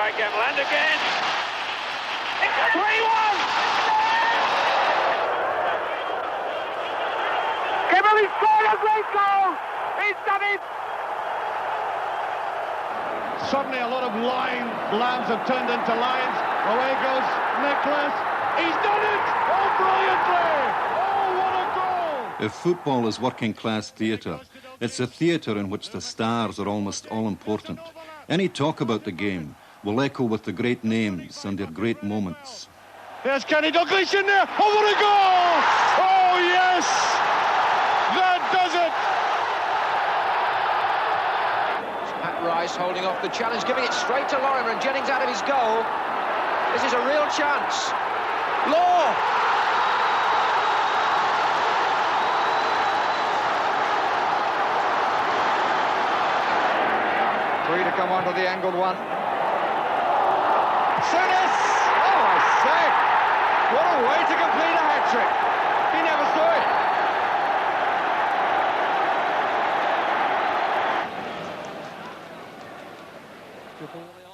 by Gemland again. It's 3-1! Kimberley scored a great goal! He's done it! Suddenly a lot of lambs have turned into lions. Away goes Nicholas. He's done it! Oh, brilliantly! Oh, what a goal! If football is working-class theatre, it's a theatre in which the stars are almost all-important. Any talk about the game will echo with the great names and their great moments. There's Kenny Dalglish in there. Oh, what a goal! Oh, yes! That does it! Pat Rice holding off the challenge, giving it straight to Lorimer, and Jennings out of his goal. This is a real chance. Law! Free to come onto the angled one. Souness! Oh, I say! What a way to complete a hat-trick. He never saw it.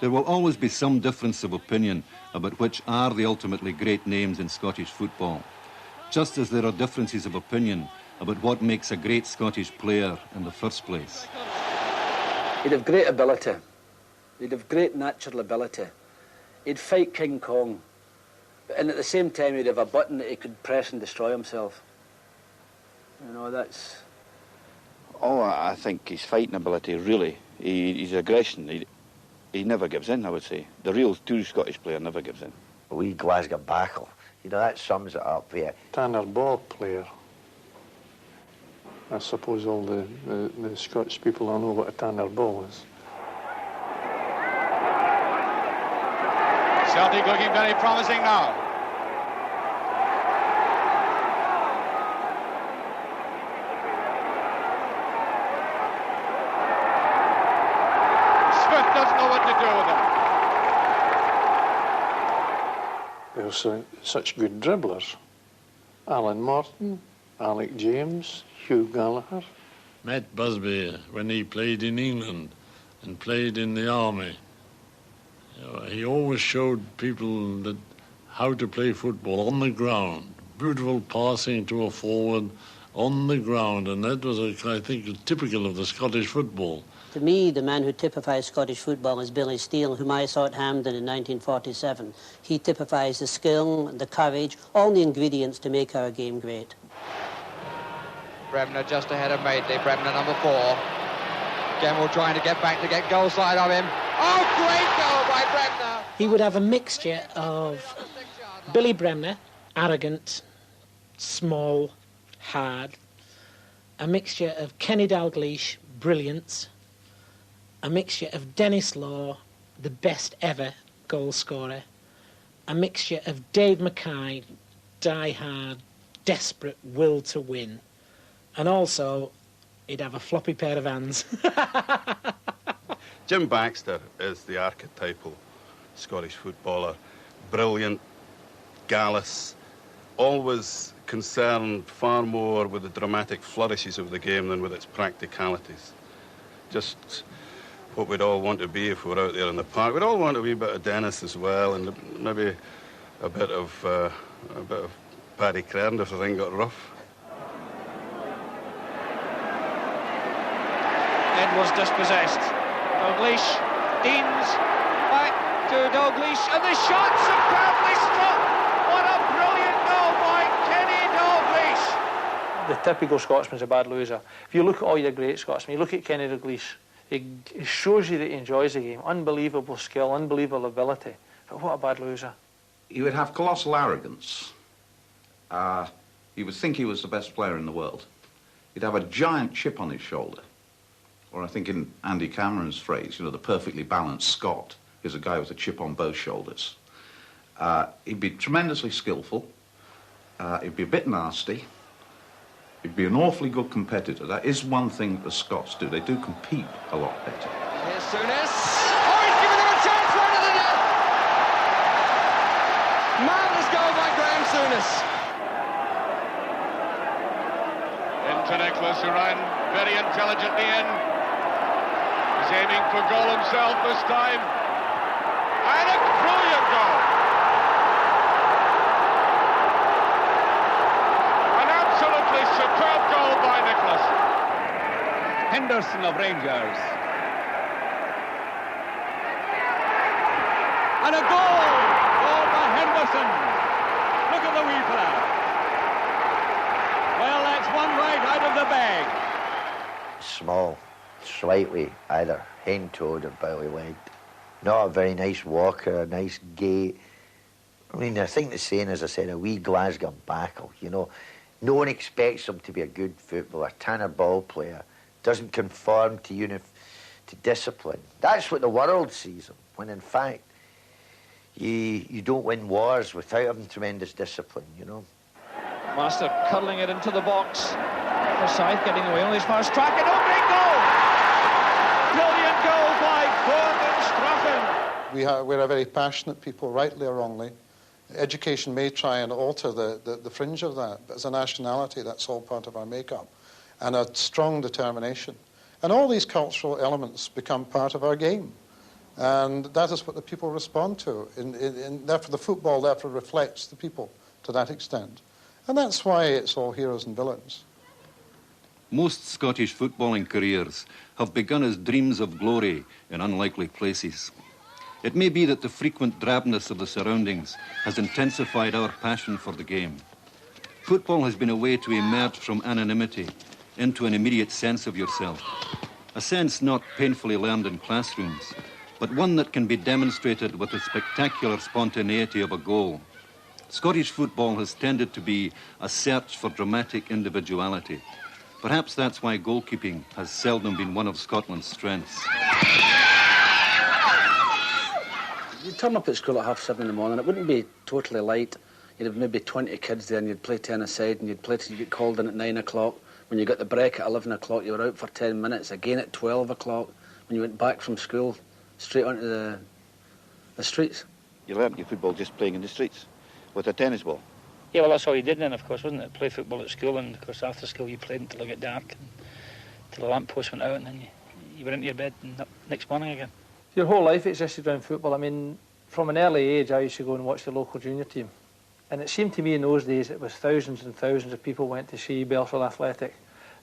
There will always be some difference of opinion about which are the ultimately great names in Scottish football, just as there are differences of opinion about what makes a great Scottish player in the first place. He'd have great ability. He'd have great natural ability. He'd fight King Kong. And at the same time, he'd have a button that he could press and destroy himself. You know, that's... Oh, I think his fighting ability, really, his aggression, he never gives in, I would say. The real true Scottish player never gives in. A wee Glasgow Backle. You know, that sums it up there. Tanner Ball player. I suppose all the Scottish people don't know what a Tanner Ball is. Celtic looking very promising now. Smith doesn't know what to do with it. There's such good dribblers. Alan Morton, Alec James, Hugh Gallagher. Matt Busby, when he played in England and played in the army, he always showed people that how to play football on the ground. Beautiful passing to a forward on the ground, and that was, I think, typical of the Scottish football. To me, the man who typifies Scottish football is Billy Steele, whom I saw at Hampden in 1947. He typifies the skill, the courage, all the ingredients to make our game great. Bremner just ahead of Madeley. Bremner number 4. Gemmell trying to get back to get goal side of him. Oh, great goal by Bremner! He would have a mixture of Billy Bremner, arrogant, small, hard, a mixture of Kenny Dalglish, brilliance, a mixture of Dennis Law, the best ever goal scorer, a mixture of Dave Mackay, die-hard, desperate will to win, and also he'd have a floppy pair of hands. Jim Baxter is the archetypal Scottish footballer. Brilliant, gallus, always concerned far more with the dramatic flourishes of the game than with its practicalities. Just what we'd all want to be if we were out there in the park. We'd all want a wee bit of Dennis as well, and maybe a bit of Paddy Crerand if the thing got rough. Edwards dispossessed. Dalglish, Deans, back to Dalglish, and the shot superbly struck. What a brilliant goal by Kenny Dalglish. The typical Scotsman's a bad loser. If you look at all your great Scotsmen, you look at Kenny Dalglish, it shows you that he enjoys the game. Unbelievable skill, unbelievable ability. But what a bad loser. He would have colossal arrogance. He would think he was the best player in the world. He'd have a giant chip on his shoulder. Or I think in Andy Cameron's phrase, you know, the perfectly balanced Scot is a guy with a chip on both shoulders. He'd be tremendously skillful. He'd be a bit nasty. He'd be an awfully good competitor. That is one thing that the Scots do. They do compete a lot better. Here's Souness. Oh, he's given him a chance right at the net. Marvellous goal by Graham Souness. Into Nicholas, who ran very intelligently in. He's aiming for goal himself this time. Henderson of Rangers. And a goal! Goal by Henderson. Look at the wee fella. Well, that's one right out of the bag. Small, slightly either hen-toed or belly-legged. Not a very nice walker, a nice gait. I mean, I think the saying, as I said, a wee Glasgow backle, you know. No one expects him to be a good footballer, Tanner ball player, doesn't conform to discipline. That's what the world sees him, when in fact, you don't win wars without having tremendous discipline, you know. Master curling it into the box. Forsyth getting away on his first track, and opening goal! Brilliant goal by Gordon Strachan. We're a very passionate people, rightly or wrongly. Education may try and alter the fringe of that, but as a nationality, that's all part of our makeup, and a strong determination. And all these cultural elements become part of our game. And that is what the people respond to. Therefore, the football therefore reflects the people to that extent. And that's why it's all heroes and villains. Most Scottish footballing careers have begun as dreams of glory in unlikely places. It may be that the frequent drabness of the surroundings has intensified our passion for the game. Football has been a way to emerge from anonymity into an immediate sense of yourself. A sense not painfully learned in classrooms, but one that can be demonstrated with the spectacular spontaneity of a goal. Scottish football has tended to be a search for dramatic individuality. Perhaps that's why goalkeeping has seldom been one of Scotland's strengths. You'd turn up at school at 7:30 in the morning, it wouldn't be totally light. You'd have maybe 20 kids there and you'd play 10 aside and you'd play till you get called in at 9 o'clock. When you got the break at 11 o'clock, you were out for 10 minutes, again at 12 o'clock. When you went back from school, straight onto the streets. You learnt your football just playing in the streets with a tennis ball. Yeah, well, that's all you did then, of course, wasn't it? Play football at school, and of course after school you played until it got dark, until the lamp post went out, and then you went into your bed and up next morning again. Your whole life existed around football. I mean, from an early age I used to go and watch the local junior team, and it seemed to me in those days it was thousands and thousands of people went to see Belfield Athletic.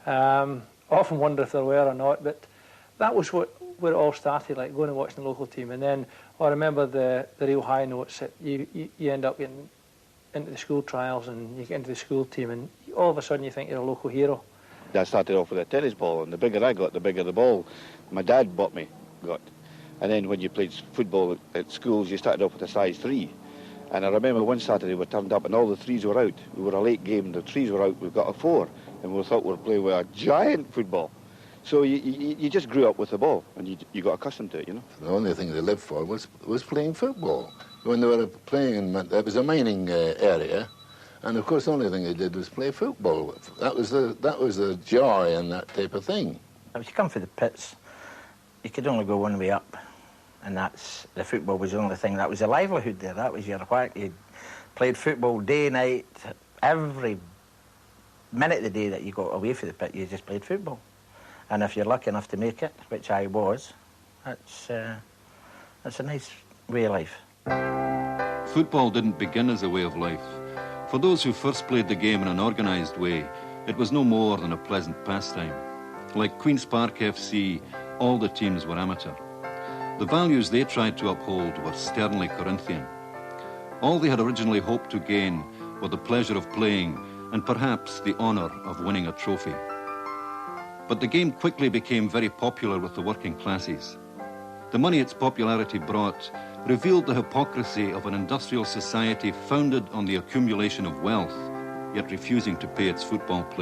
I often wonder if there were or not, but that was where it all started, like going and watching the local team. And then I remember the real high notes that you end up getting into the school trials and you get into the school team and all of a sudden you think you're a local hero. I started off with a tennis ball, and the bigger I got, the bigger the ball my dad got. And then when you played football at schools, you started off with a size 3. And I remember one Saturday we turned up and all the 3s were out. We were a late game, the 3s were out, we got a 4. And we thought we were playing with a giant football. So you just grew up with the ball, and you got accustomed to it, you know. The only thing they lived for was playing football. When they were playing, it was a mining area, and of course the only thing they did was play football. That was the joy and that type of thing. If you come for the pits, you could only go one way up, and the football was the only thing. That was a livelihood there. That was your whack. You played football day, night, every minute of the day that you got away from the pit, you just played football. And if you're lucky enough to make it, which I was, that's a nice way of life. Football didn't begin as a way of life. For those who first played the game in an organised way, it was no more than a pleasant pastime. Like Queen's Park FC, all the teams were amateur. The values they tried to uphold were sternly Corinthian. All they had originally hoped to gain were the pleasure of playing and perhaps the honour of winning a trophy. But the game quickly became very popular with the working classes. The money its popularity brought revealed the hypocrisy of an industrial society founded on the accumulation of wealth, yet refusing to pay its football players.